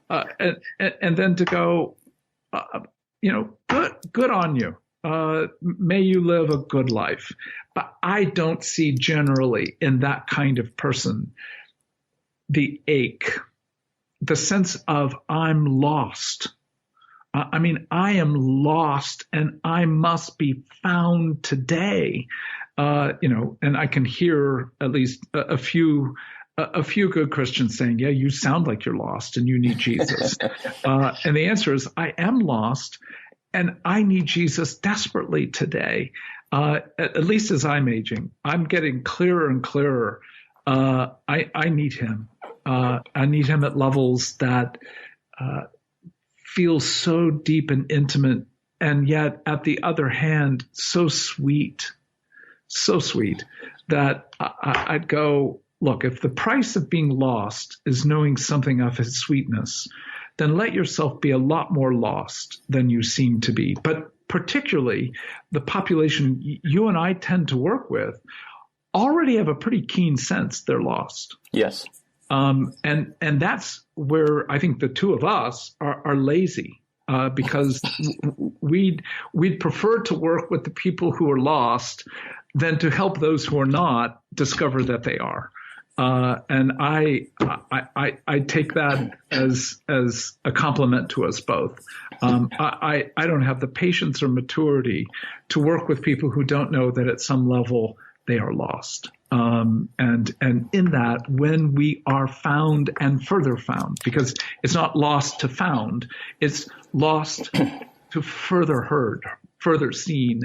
then to go, good on you. May you live a good life. But I don't see generally in that kind of person the ache, the sense of I'm lost. I am lost and I must be found today. And I can hear at least a few a few good Christians saying, yeah, you sound like you're lost and you need Jesus. And the answer is, I am lost and I need Jesus desperately today. At least as I'm aging, I'm getting clearer and clearer. I need him. I need him at levels that feel so deep and intimate, and yet at the other hand, so sweet that I'd go, look, if the price of being lost is knowing something of his sweetness, then let yourself be a lot more lost than you seem to be. But particularly the population you and I tend to work with already have a pretty keen sense they're lost. Yes. And that's where I think the two of us are lazy, because we'd prefer to work with the people who are lost than to help those who are not discover that they are. And I take that as a compliment to us both. I don't have the patience or maturity to work with people who don't know that at some level they are lost. And in that, when we are found and further found, because it's not lost to found, it's lost to further heard, further seen,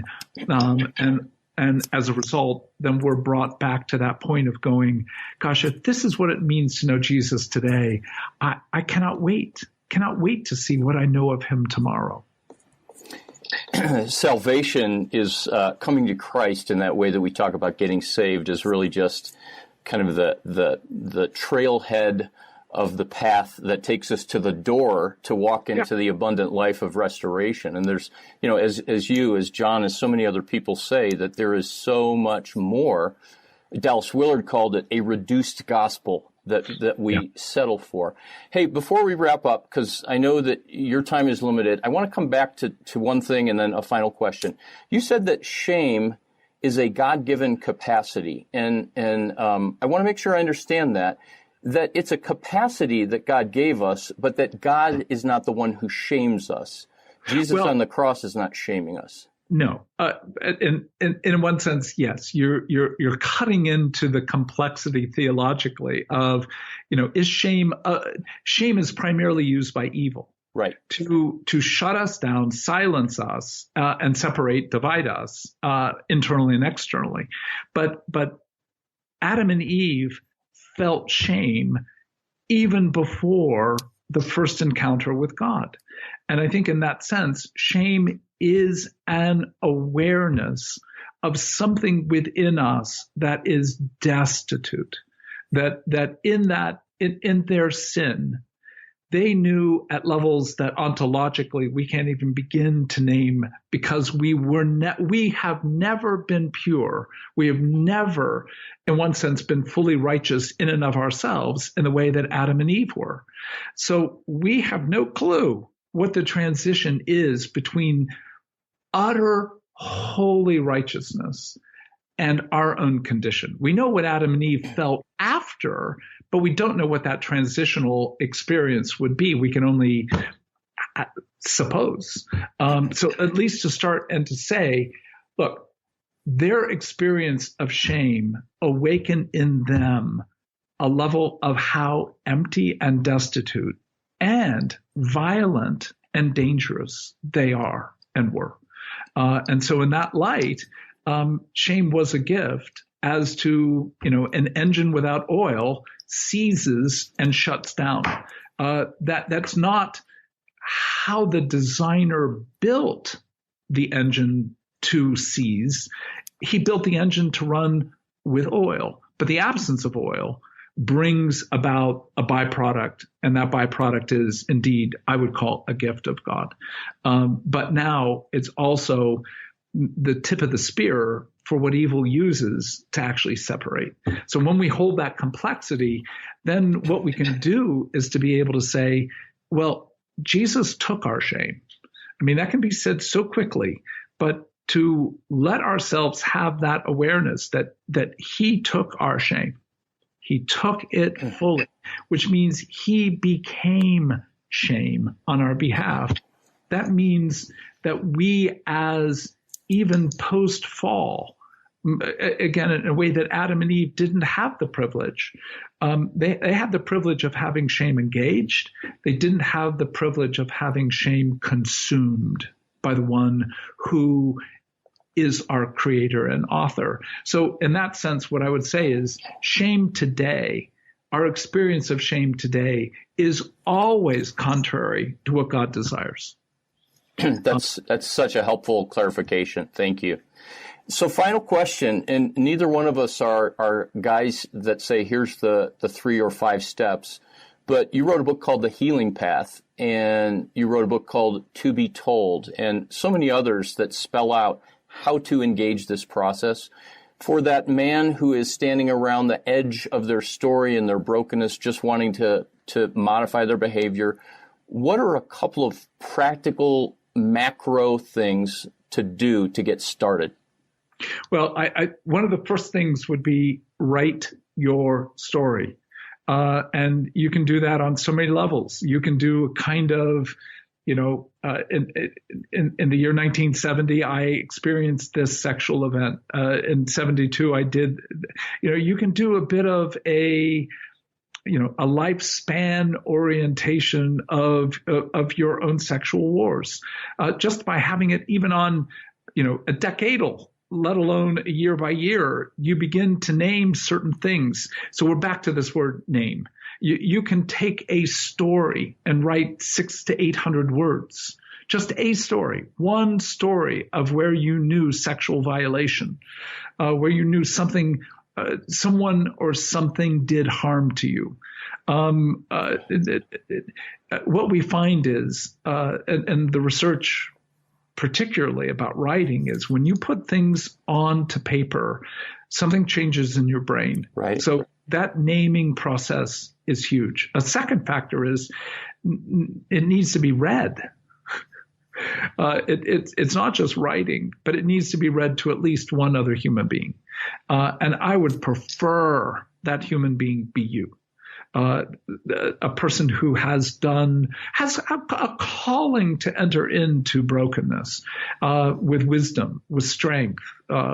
and as a result, then we're brought back to that point of going, gosh, if this is what it means to know Jesus today, I cannot wait to see what I know of him tomorrow. Salvation is coming to Christ in that way that we talk about getting saved is really just kind of the trailhead of the path that takes us to the door to walk into the abundant life of restoration. And there's, as John, as so many other people say, that there is so much more. Dallas Willard called it a reduced gospel that we settle for. Hey, before we wrap up, because I know that your time is limited, I want to come back to one thing and then a final question. You said that shame is a God-given capacity, and I want to make sure I understand that it's a capacity that God gave us, but that God is not the one who shames us. Jesus on the cross is not shaming us. No, in one sense, yes, you're cutting into the complexity theologically of, is shame is primarily used by evil, right? To shut us down, silence us, and separate, divide us, internally and externally. But Adam and Eve felt shame even before the first encounter with God. And I think in that sense, shame is an awareness of something within us that is destitute, that in their sin, they knew at levels that ontologically we can't even begin to name, because we have never been pure. We have never, in one sense, been fully righteous in and of ourselves in the way that Adam and Eve were. So we have no clue what the transition is between utter holy righteousness and our own condition. We know what Adam and Eve felt after, but we don't know what that transitional experience would be. We can only suppose. So at least to start and to say, look, their experience of shame awakened in them a level of how empty and destitute and violent and dangerous they are and were. And so in that light, shame was a gift, as to, an engine without oil seizes and shuts down. That's not how the designer built the engine to seize. He built the engine to run with oil, but the absence of oil brings about a byproduct, and that byproduct is indeed, I would call, a gift of God. But now it's also the tip of the spear for what evil uses to actually separate. So when we hold that complexity, then what we can do is to be able to say, well, Jesus took our shame. I mean, that can be said so quickly, but to let ourselves have that awareness that he took our shame. He took it fully, which means he became shame on our behalf. That means that we, as even post-fall, again, in a way that Adam and Eve didn't have the privilege. They had the privilege of having shame engaged. They didn't have the privilege of having shame consumed by the one who is our creator and author. So in that sense, what I would say is shame today, our experience of shame today, is always contrary to what God desires. That's such a helpful clarification. Thank you. So final question, and neither one of us are guys that say, here's the 3 or 5 steps, but you wrote a book called The Healing Path, and you wrote a book called To Be Told, and so many others that spell out how to engage this process. For that man who is standing around the edge of their story and their brokenness, just wanting to modify their behavior, what are a couple of practical macro things to do to get started? Well, one of the first things would be write your story. And you can do that on so many levels. You can do a kind of, in the year 1970, I experienced this sexual event. In 72, I did, you can do a bit of a lifespan orientation of your own sexual wars, just by having it even on, a decadal, let alone a year by year, you begin to name certain things. So we're back to this word name. You can take a story and write 600 to 800 words, just a story, one story of where you knew sexual violation, where you knew something, someone or something did harm to you. What we find is, and the research particularly about writing, is when you put things onto paper, something changes in your brain. Right. So that naming process is huge. A second factor is it needs to be read. It's not just writing, but it needs to be read to at least one other human being. And I would prefer that human being be you. A person who has a calling to enter into brokenness with wisdom, with strength,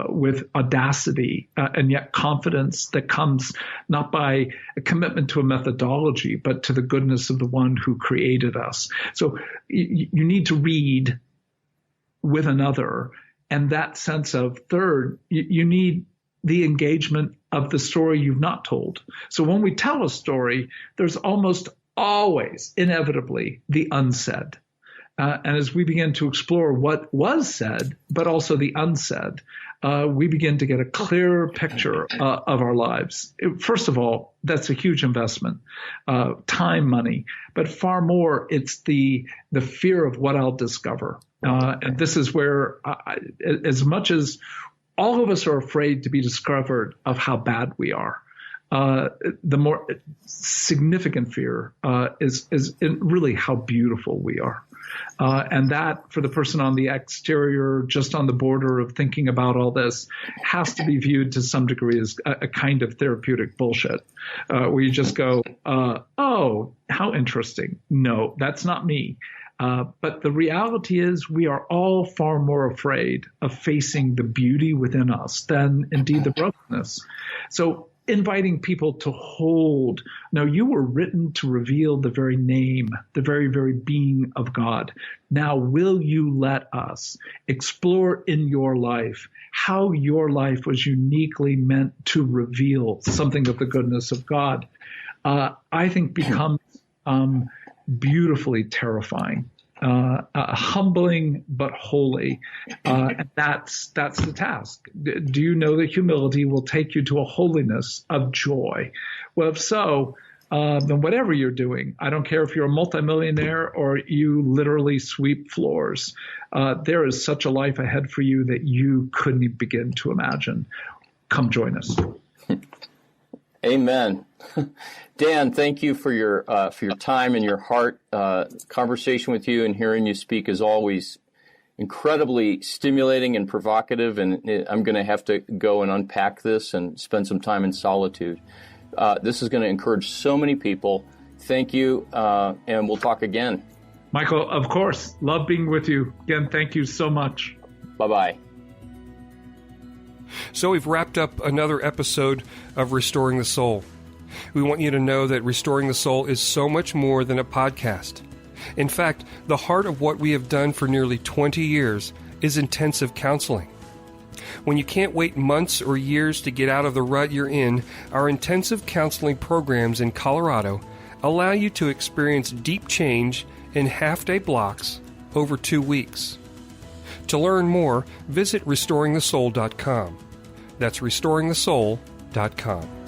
with audacity, and yet confidence that comes not by a commitment to a methodology, but to the goodness of the one who created us. So you need to read with another, and that sense of third, you need the engagement of the story you've not told. So when we tell a story, there's almost always, inevitably, the unsaid. And as we begin to explore what was said, but also the unsaid, we begin to get a clearer picture of our lives. First of all, that's a huge investment, time, money, but far more, it's the fear of what I'll discover. And this is where, as much as all of us are afraid to be discovered of how bad we are, the more significant fear is really how beautiful we are. And that, for the person on the exterior, just on the border of thinking about all this, has to be viewed to some degree as a kind of therapeutic bullshit, where you just go, oh, how interesting. No, that's not me. But the reality is we are all far more afraid of facing the beauty within us than indeed the brokenness. So inviting people to hold, no, you were written to reveal the very name, the very, very being of God. Now, will you let us explore in your life how your life was uniquely meant to reveal something of the goodness of God? I think becomes beautifully terrifying, humbling but holy, and that's the task. Do you know that humility will take you to a holiness of joy? Well, if so, then whatever you're doing, I don't care if you're a multimillionaire or you literally sweep floors, there is such a life ahead for you that you couldn't begin to imagine. Come join us. Amen. Dan, thank you for your time and your heart. Conversation with you and hearing you speak is always incredibly stimulating and provocative, and I'm going to have to go and unpack this and spend some time in solitude. This is going to encourage so many people. Thank you, and we'll talk again. Michael, of course. Love being with you. Again, thank you so much. Bye-bye. So we've wrapped up another episode of Restoring the Soul. We want you to know that Restoring the Soul is so much more than a podcast. In fact, the heart of what we have done for nearly 20 years is intensive counseling. When you can't wait months or years to get out of the rut you're in, our intensive counseling programs in Colorado allow you to experience deep change in half-day blocks over 2 weeks. To learn more, visit restoringthesoul.com. That's restoringthesoul.com.